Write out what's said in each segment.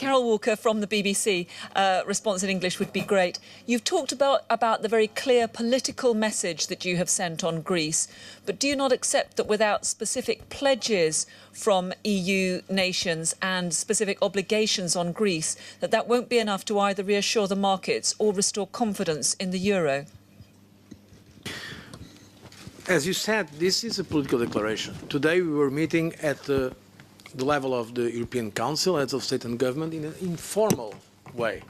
Carol Walker from the BBC. Response in English would be great. You've talked about the very clear political message that you have sent on Greece, but do you not accept that without specific pledges from EU nations and specific obligations on Greece, that won't be enough to either reassure the markets or restore confidence in the euro? As you said, this is a political declaration. Today we were meeting at the level of the European Council, heads of state and government, in an informal way.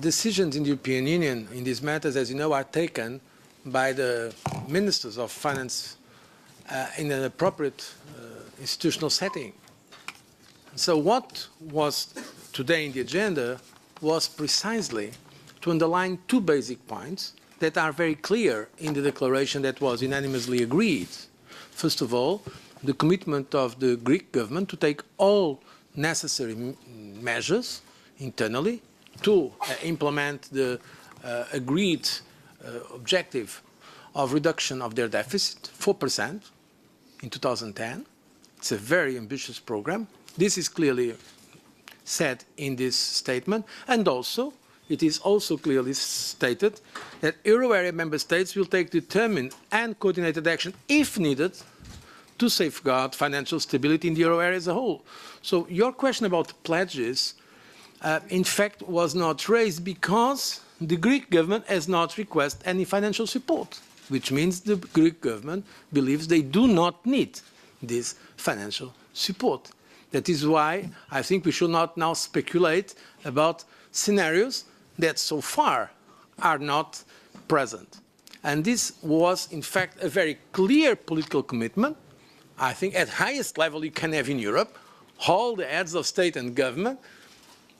Decisions in the European Union in these matters, as you know, are taken by the ministers of finance in an appropriate institutional setting. So what was today in the agenda was precisely to underline two basic points that are very clear in the declaration that was unanimously agreed. First of all, the commitment of the Greek government to take all necessary measures internally to implement the agreed objective of reduction of their deficit, 4% in 2010. It's a very ambitious program. This is clearly said in this statement, and also it is also clearly stated that euro area member states will take determined and coordinated action, if needed, to safeguard financial stability in the euro area as a whole. So your question about pledges, in fact, was not raised because the Greek government has not requested any financial support, which means the Greek government believes they do not need this financial support. That is why I think we should not now speculate about scenarios that so far are not present. And this was, in fact, a very clear political commitment, I think, at highest level you can have in Europe, all the heads of state and government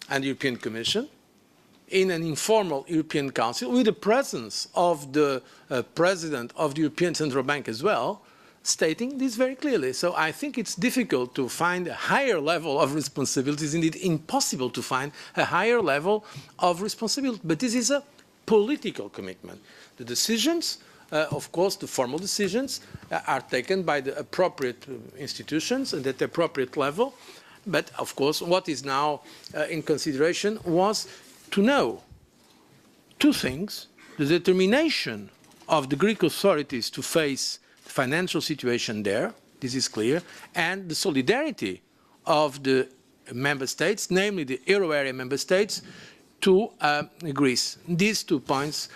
and the European Commission, in an informal European Council, with the presence of the President of the European Central Bank as well, stating this very clearly. So I think it's difficult to find a higher level of responsibility. It's indeed impossible to find a higher level of responsibility. But this is a political commitment. The decisions, of course, the formal decisions are taken by the appropriate institutions and at the appropriate level. But, of course, what is now in consideration was to know two things: the determination of the Greek authorities to face the financial situation there, this is clear, and the solidarity of the member states, namely the euro area member states, to Greece. These 2 points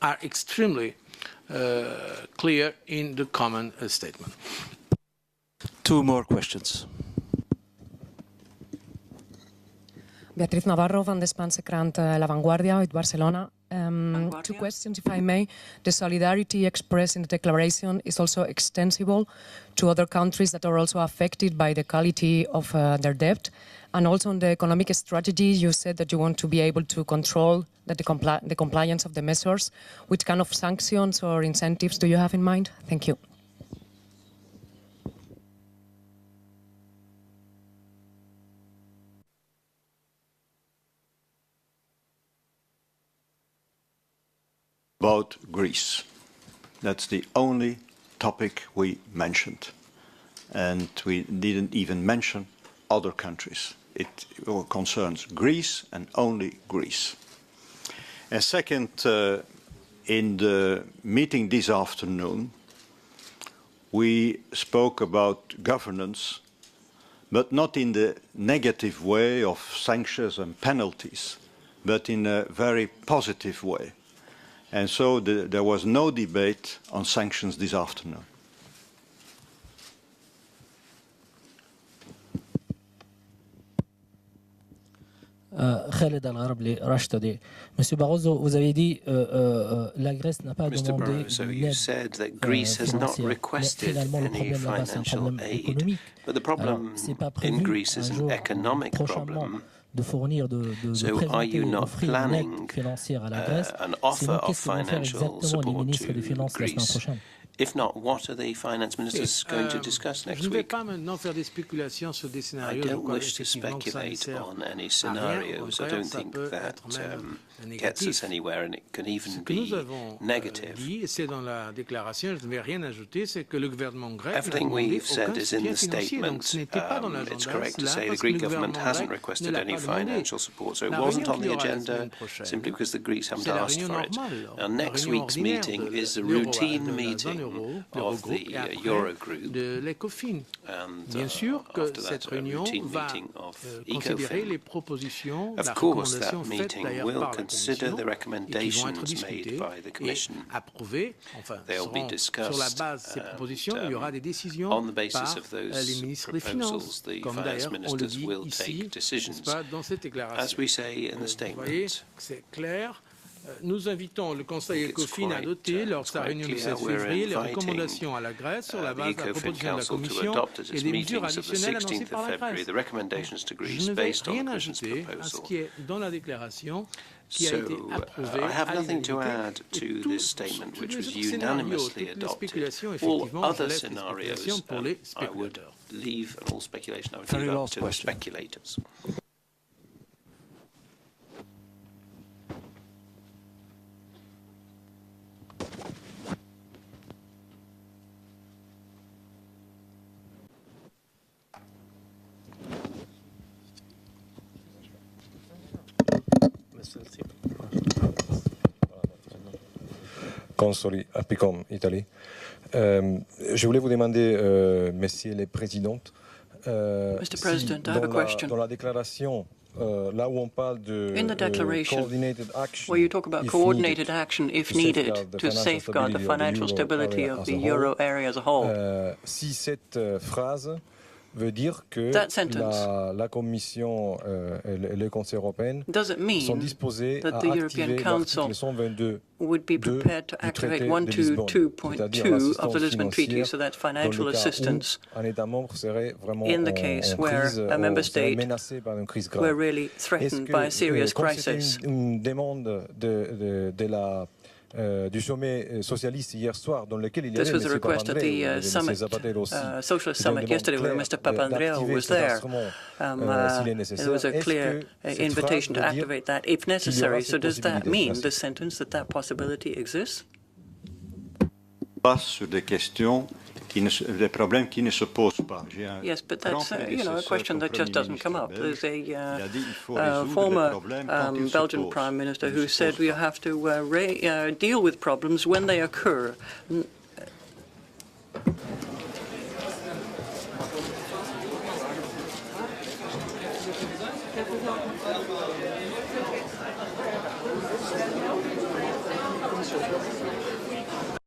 are extremely clear in the common statement. 2 more questions. Beatriz Navarro van de Spaanse krant La Vanguardia uit Barcelona. 2 questions, if I may. The solidarity expressed in the declaration is also extensible to other countries that are also affected by the quality of their debt. And also on the economic strategy, you said that you want to be able to control the compliance of the measures. Which kind of sanctions or incentives do you have in mind? Thank you. About Greece. That's the only topic we mentioned. And we didn't even mention other countries. It concerns Greece and only Greece. And second, in the meeting this afternoon, we spoke about governance, but not in the negative way of sanctions and penalties, but in a very positive way. And so there was no debate on sanctions this afternoon. Khaled Al-Gharabli, Rashtoday. Monsieur Barroso, vous avez dit la Grèce n'a pas Mr. demandé Barroso, you said that Greece has not requested any financial aid, but the problem in Greece is an economic problem. So are you not planning an offer of financial support to Greece? If not, what are the finance ministers going to discuss next week? I don't wish to speculate on any scenarios. I don't think that gets us anywhere, and it can even be negative. Everything we've said is in the statement. It's correct to say the Greek government hasn't requested any financial support, so it wasn't on the agenda simply because the Greeks haven't asked for it. Now, next week's meeting is a routine meeting of the Eurogroup, and after that, a routine meeting of ECOFIN. Of course, that meeting will consider the recommendations made by the Commission. They'll be discussed, and on the basis of those proposals, the finance ministers will take decisions. As we say in the statement, Nous invitons le Conseil ECOFIN à adopter, lors de sa réunion du 16 février, les recommandations à la Grèce sur la base de la proposition de la Commission et des mesures additionnelles annoncées par la Grèce. Je ne vais rien ajouter à ce qui est dans la déclaration qui a été approuvée à l'unanimité. Et toutes les autres scénarios, toutes les spéculations, effectivement, je laisse les spéculations pour les spéculateurs. Leave all speculation. I would leave up to the speculators. Consoli, Apicom, Italie. Je voulais vous demander, messieurs les présidentes, Mr. President, I have a question. Dans la déclaration, là où on parle de in the declaration, coordinated action, where you talk about coordinated action if needed to safeguard the financial stability of the euro area as a whole, si cette phrase veut dire que la Commission et le Conseil européen sont disposés à activer l'article 122 would be prepared to activate 122.2 of the Lisbon Treaty, so that's financial assistance in the case where a member state were really threatened by a serious crisis. Du sommet socialiste hier soir, dans lequel il y This avait was a request at the Socialist Summit yesterday, where Mr. Papandreou was there. There was a clear invitation to activate that if necessary. So does that mean, the sentence, that that possibility exists? Pas sur des questions des problèmes qui ne se posent pas. Yes, but that's a question that just doesn't come up. There's a former Belgian Prime Minister who said we have to deal with problems when they occur.